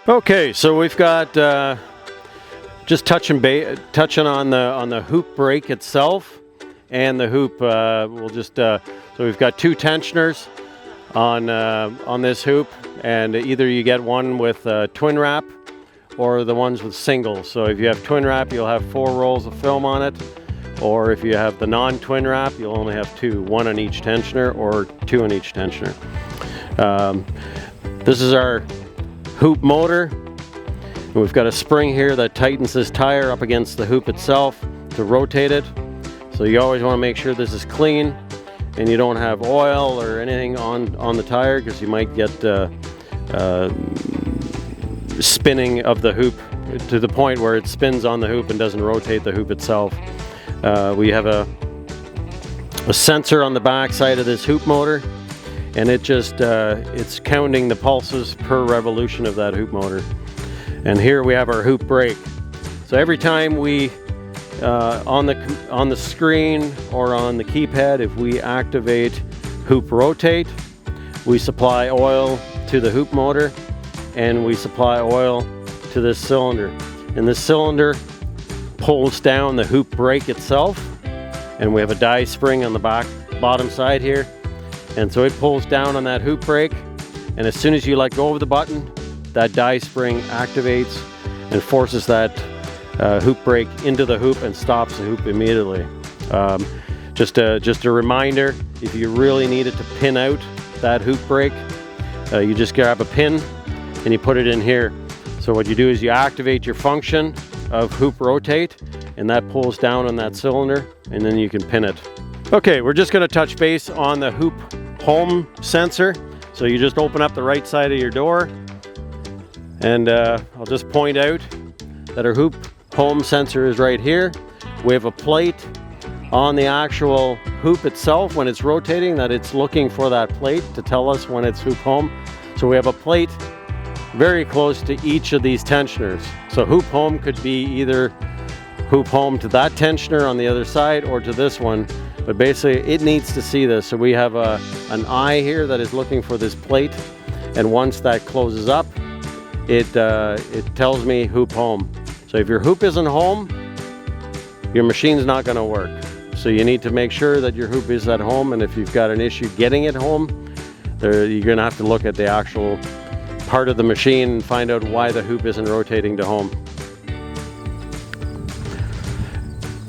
Okay, so we've got just touching on the hoop brake itself and the hoop. We'll just so we've got two tensioners on this hoop, and either you get one with twin wrap or the ones with singles. So if you have twin wrap, you'll have 4 rolls of film on it, or if you have the non-twin wrap, you'll only have 2, 1 on each tensioner or 2 on each tensioner. This is our hoop motor. And we've got a spring here that tightens this tire up against the hoop itself to rotate it. So you always want to make sure this is clean and you don't have oil or anything on the tire, because you might get spinning of the hoop to the point where it spins on the hoop and doesn't rotate the hoop itself. We have a sensor on the back side of this hoop motor, and it just it's counting the pulses per revolution of that hoop motor. And here we have our hoop brake. So every time we on the screen or on the keypad, if we activate hoop rotate, we supply oil to the hoop motor, and we supply oil to this cylinder. And this cylinder pulls down the hoop brake itself, and we have a die spring on the bottom side here. And so it pulls down on that hoop brake, and as soon as you let go of the button, that die spring activates and forces that hoop brake into the hoop and stops the hoop immediately. Just a reminder, if you really needed to pin out that hoop brake, you just grab a pin and you put it in here. So what you do is you activate your function of hoop rotate, and that pulls down on that cylinder, and then you can pin it. Okay, we're just going to touch base on the hoop home sensor. So you just open up the right side of your door, and I'll just point out that our hoop home sensor is right here. We have a plate on the actual hoop itself when it's rotating, that it's looking for that plate to tell us when it's hoop home. So we have a plate very close to each of these tensioners. So hoop home could be either hoop home to that tensioner on the other side or to this one, but basically it needs to see this. So we have an eye here that is looking for this plate, and once that closes up, it tells me hoop home. So if your hoop isn't home, your machine's not going to work. So you need to make sure that your hoop is at home, and if you've got an issue getting it home, you're going to have to look at the actual part of the machine and find out why the hoop isn't rotating to home.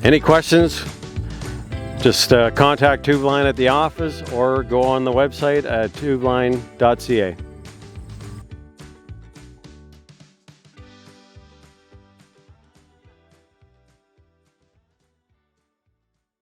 Any questions? Just contact Tubeline at the office or go on the website at tubeline.ca.